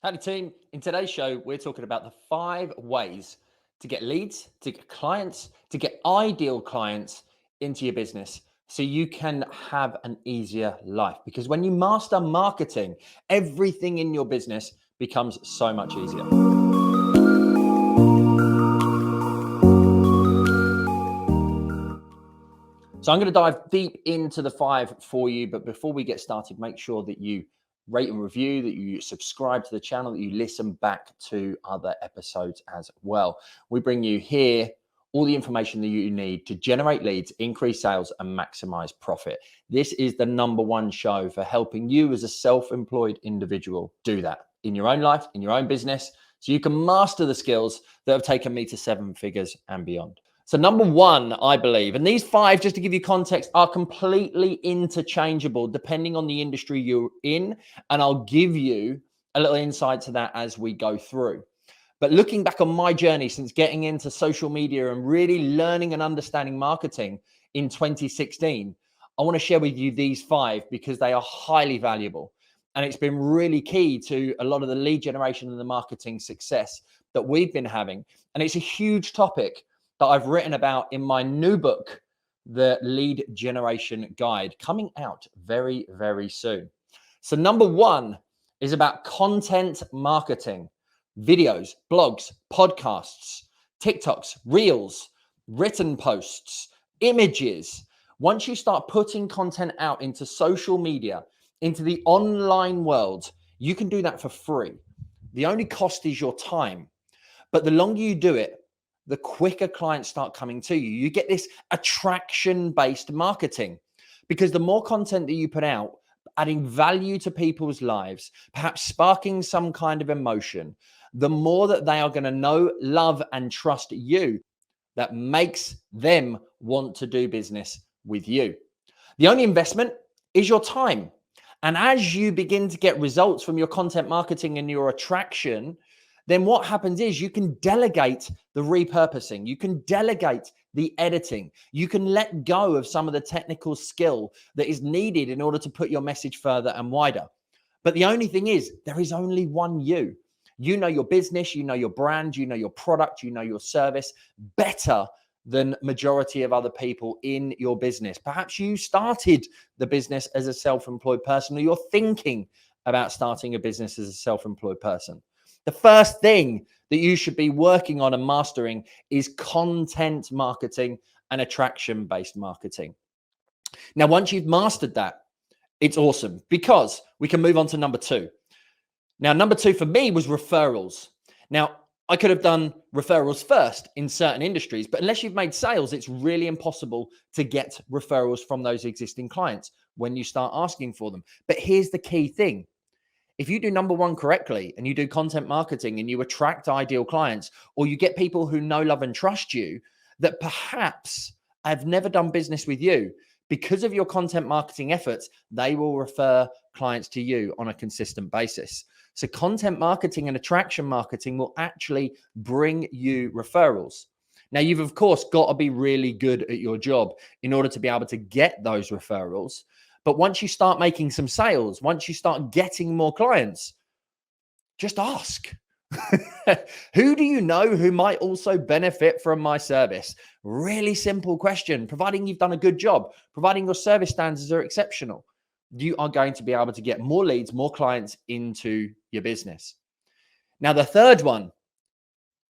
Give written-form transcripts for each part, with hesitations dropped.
Howdy team. In today's show, we're talking about the 5 ways to get leads, to get clients, to get ideal clients into your business so you can have an easier life. Because when you master marketing, everything in your business becomes so much easier. So I'm going to dive deep into the 5 for you. But before we get started, make sure that you rate and review, that you subscribe to the channel, that you listen back to other episodes as well. We bring you here all the information that you need to generate leads, increase sales, and maximize profit. This is the #1 show for helping you as a self-employed individual do that in your own life, in your own business, so you can master the skills that have taken me to 7 figures and beyond. So #1, I believe, and these 5, just to give you context, are completely interchangeable depending on the industry you're in. And I'll give you a little insight to that as we go through. But looking back on my journey since getting into social media and really learning and understanding marketing in 2016, I want to share with you these 5 because they are highly valuable. And it's been really key to a lot of the lead generation and the marketing success that we've been having. And it's a huge topic that I've written about in my new book, The Lead Generation Guide, coming out very, very soon. So #1 is about content marketing, videos, blogs, podcasts, TikToks, reels, written posts, images. Once you start putting content out into social media, into the online world, you can do that for free. The only cost is your time. But the longer you do it, the quicker clients start coming to you. You get this attraction-based marketing because the more content that you put out, adding value to people's lives, perhaps sparking some kind of emotion, the more that they are going to know, love, and trust you, that makes them want to do business with you. The only investment is your time. And as you begin to get results from your content marketing and your attraction, then what happens is you can delegate the repurposing, you can delegate the editing, you can let go of some of the technical skill that is needed in order to put your message further and wider. But the only thing is, there is only one you. You know your business, you know your brand, you know your product, you know your service better than majority of other people in your business. Perhaps you started the business as a self-employed person, or you're thinking about starting a business as a self-employed person. The first thing that you should be working on and mastering is content marketing and attraction-based marketing. Now, once you've mastered that, it's awesome because we can move on to #2. Now, #2 for me was referrals. Now, I could have done referrals first in certain industries, but unless you've made sales, it's really impossible to get referrals from those existing clients when you start asking for them. But here's the key thing. If you do #1 correctly and you do content marketing and you attract ideal clients, or you get people who know, love, and trust you that perhaps have never done business with you, because of your content marketing efforts, they will refer clients to you on a consistent basis. So content marketing and attraction marketing will actually bring you referrals. Now, you've of course got to be really good at your job in order to be able to get those referrals. But once you start making some sales, once you start getting more clients, just ask. Who do you know who might also benefit from my service? Really simple question. Providing you've done a good job, providing your service standards are exceptional, you are going to be able to get more leads, more clients into your business. Now, the third one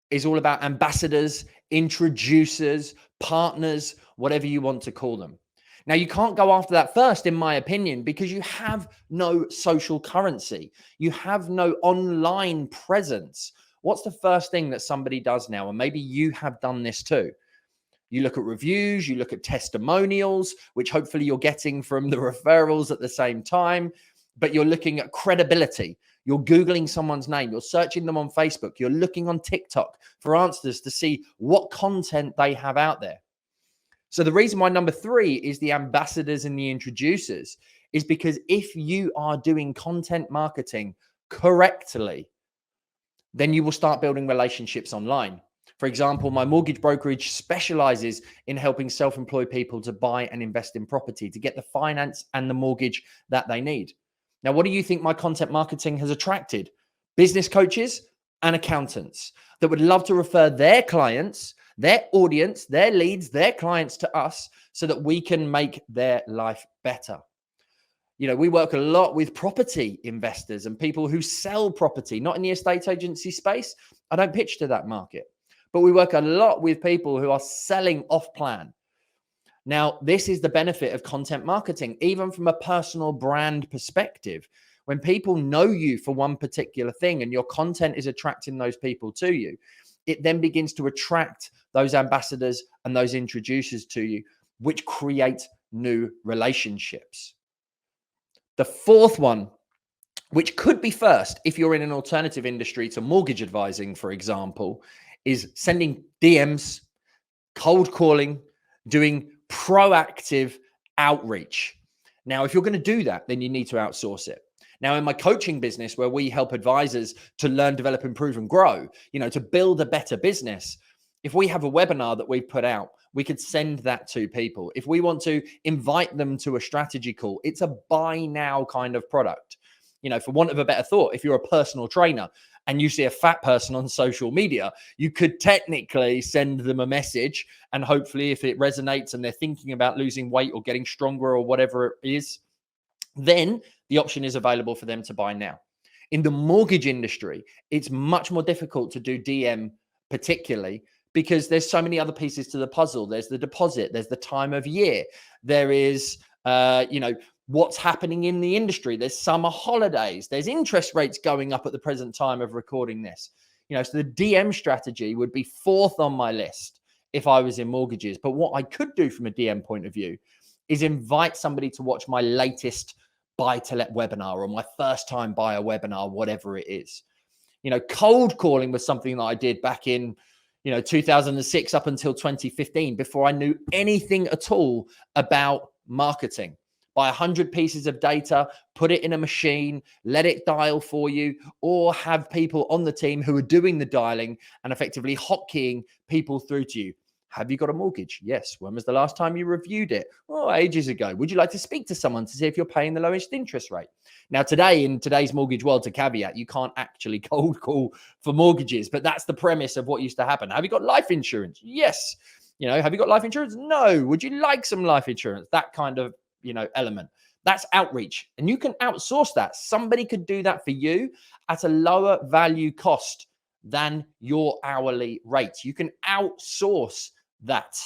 is all about ambassadors, introducers, partners, whatever you want to call them. Now, you can't go after that first, in my opinion, because you have no social currency. You have no online presence. What's the first thing that somebody does now? And maybe you have done this too. You look at reviews, you look at testimonials, which hopefully you're getting from the referrals at the same time, but you're looking at credibility. You're Googling someone's name, you're searching them on Facebook, you're looking on TikTok for answers to see what content they have out there. So the reason why #3 is the ambassadors and the introducers is because if you are doing content marketing correctly, then you will start building relationships online. For example, my mortgage brokerage specializes in helping self-employed people to buy and invest in property, to get the finance and the mortgage that they need. Now, what do you think my content marketing has attracted? business coaches and accountants that would love to refer their clients, their audience, their leads, their clients to us so that we can make their life better. We work a lot with property investors and people who sell property, not in the estate agency space. I don't pitch to that market, but we work a lot with people who are selling off plan. Now, this is the benefit of content marketing, even from a personal brand perspective. When people know you for one particular thing and your content is attracting those people to you, it then begins to attract those ambassadors and those introducers to you, which create new relationships. The fourth one, which could be first if you're in an alternative industry to mortgage advising, for example, is sending DMs, cold calling, doing proactive outreach. Now, if you're going to do that, then you need to outsource it. Now, in my coaching business, where we help advisors to learn, develop, improve, and grow, to build a better business, if we have a webinar that we put out, we could send that to people. If we want to invite them to a strategy call, it's a buy now kind of product. For want of a better thought, if you're a personal trainer and you see a fat person on social media, you could technically send them a message, and hopefully if it resonates and they're thinking about losing weight or getting stronger or whatever it is, then the option is available for them to buy now. In the mortgage industry, it's much more difficult to do DM particularly because there's so many other pieces to the puzzle. There's the deposit, there's the time of year, there is, what's happening in the industry. There's summer holidays, there's interest rates going up at the present time of recording this. So the DM strategy would be fourth on my list if I was in mortgages. But what I could do from a DM point of view is invite somebody to watch my latest buy to let webinar or my first time buyer webinar, whatever it is. Cold calling was something that I did back in 2006 up until 2015, before I knew anything at all about marketing. Buy 100 pieces of data, put it in a machine, let it dial for you, or have people on the team who are doing the dialing and effectively hotkeying people through to you. Have you got a mortgage? Yes. When was the last time you reviewed it? Oh, ages ago. Would you like to speak to someone to see if you're paying the lowest interest rate? Now, in today's mortgage world, to caveat, you can't actually cold call for mortgages, but that's the premise of what used to happen. Have you got life insurance? Yes. Have you got life insurance? No. Would you like some life insurance? That kind of, element. That's outreach. And you can outsource that. Somebody could do that for you at a lower value cost than your hourly rate. You can outsource that.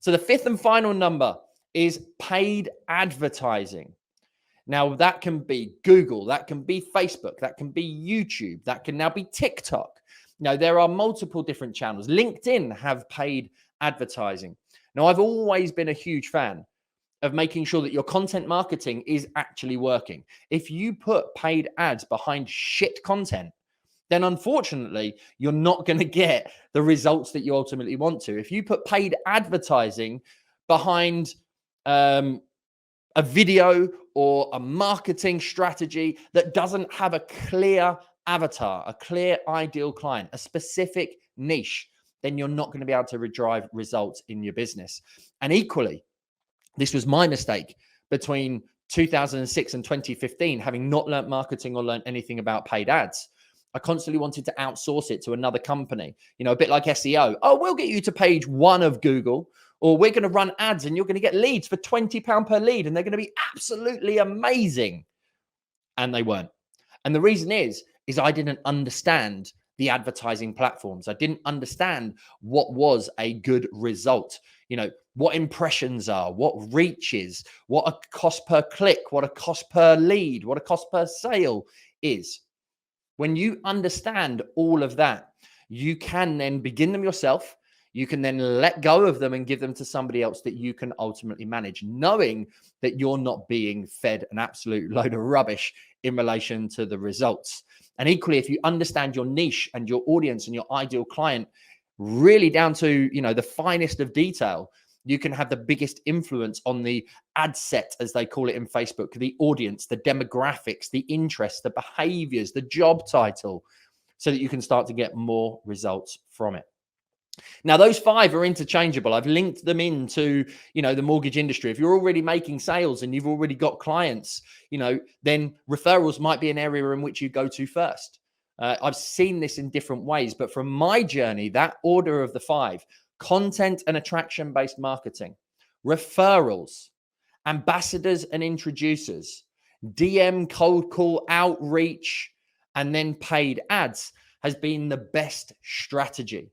So the fifth and final number is paid advertising. Now that can be Google, that can be Facebook, that can be YouTube, that can now be TikTok. Now there are multiple different channels. LinkedIn have paid advertising. Now I've always been a huge fan of making sure that your content marketing is actually working. If you put paid ads behind shit content, then unfortunately, you're not going to get the results that you ultimately want to. If you put paid advertising behind a video or a marketing strategy that doesn't have a clear avatar, a clear ideal client, a specific niche, then you're not going to be able to drive results in your business. And equally, this was my mistake between 2006 and 2015, having not learned marketing or learned anything about paid ads. I constantly wanted to outsource it to another company, a bit like SEO. Oh, we'll get you to page 1 of Google, or we're going to run ads and you're going to get leads for £20 per lead and they're going to be absolutely amazing. And they weren't. And the reason is I didn't understand the advertising platforms. I didn't understand what was a good result. What impressions are, what reach is, what a cost per click, what a cost per lead, what a cost per sale is. When you understand all of that, you can then begin them yourself. You can then let go of them and give them to somebody else that you can ultimately manage, knowing that you're not being fed an absolute load of rubbish in relation to the results. And equally, if you understand your niche and your audience and your ideal client really down to, the finest of detail, you can have the biggest influence on the ad set, as they call it in Facebook, the audience, the demographics, the interests, the behaviors, the job title, so that you can start to get more results from it. Now, those 5 are interchangeable. I've linked them into, the mortgage industry. If you're already making sales and you've already got clients, then referrals might be an area in which you go to first. I've seen this in different ways, but from my journey, that order of the 5: content and attraction-based marketing, referrals, ambassadors and introducers, DM, cold call, outreach, and then paid ads has been the best strategy.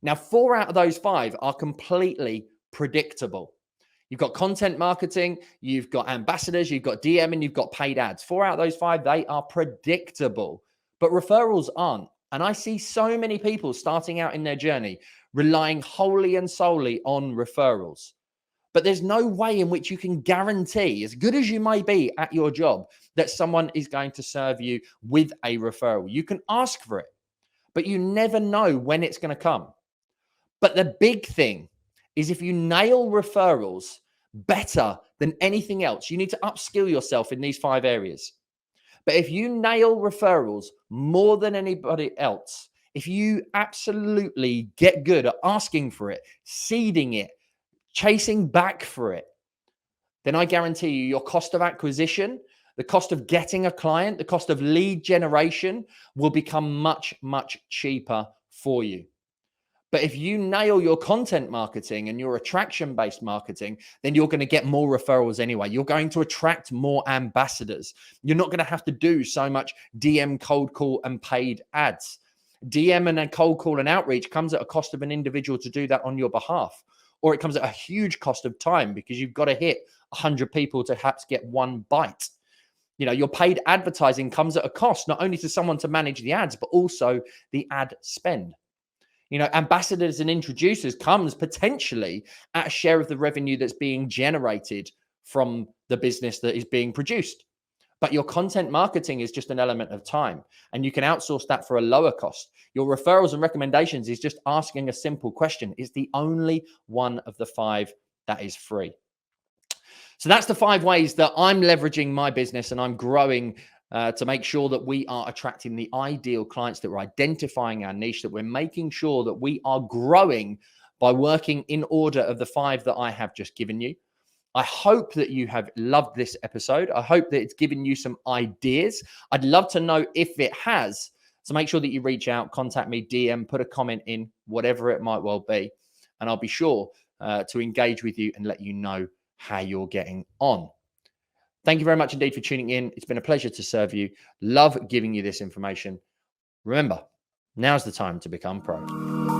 Now, 4 out of those 5 are completely predictable. You've got content marketing, you've got ambassadors, you've got DM, and you've got paid ads. 4 out of those 5, they are predictable, but referrals aren't. And I see so many people starting out in their journey relying wholly and solely on referrals. But there's no way in which you can guarantee, as good as you may be at your job, that someone is going to serve you with a referral. You can ask for it, but you never know when it's going to come. But the big thing is, if you nail referrals better than anything else, you need to upskill yourself in these 5 areas. But if you nail referrals more than anybody else, if you absolutely get good at asking for it, seeding it, chasing back for it, then I guarantee you your cost of acquisition, the cost of getting a client, the cost of lead generation will become much, much cheaper for you. But if you nail your content marketing and your attraction-based marketing, then you're going to get more referrals anyway. You're going to attract more ambassadors. You're not going to have to do so much DM, cold call, and paid ads. DM and a cold call and outreach comes at a cost of an individual to do that on your behalf, or it comes at a huge cost of time because you've got to hit 100 people to perhaps get 1 bite. You know, your paid advertising comes at a cost, not only to someone to manage the ads, but also the ad spend. You know, ambassadors and introducers comes potentially at a share of the revenue that's being generated from the business that is being produced. But your content marketing is just an element of time, and you can outsource that for a lower cost. Your referrals and recommendations is just asking a simple question. It's the only one of the 5 that is free. So that's the 5 ways that I'm leveraging my business and I'm growing to make sure that we are attracting the ideal clients, that we're identifying our niche, that we're making sure that we are growing by working in order of the 5 that I have just given you. I hope that you have loved this episode. I hope that it's given you some ideas. I'd love to know if it has. So make sure that you reach out, contact me, DM, put a comment in, whatever it might well be. And I'll be sure to engage with you and let you know how you're getting on. Thank you very much indeed for tuning in. It's been a pleasure to serve you. Love giving you this information. Remember, now's the time to become pro.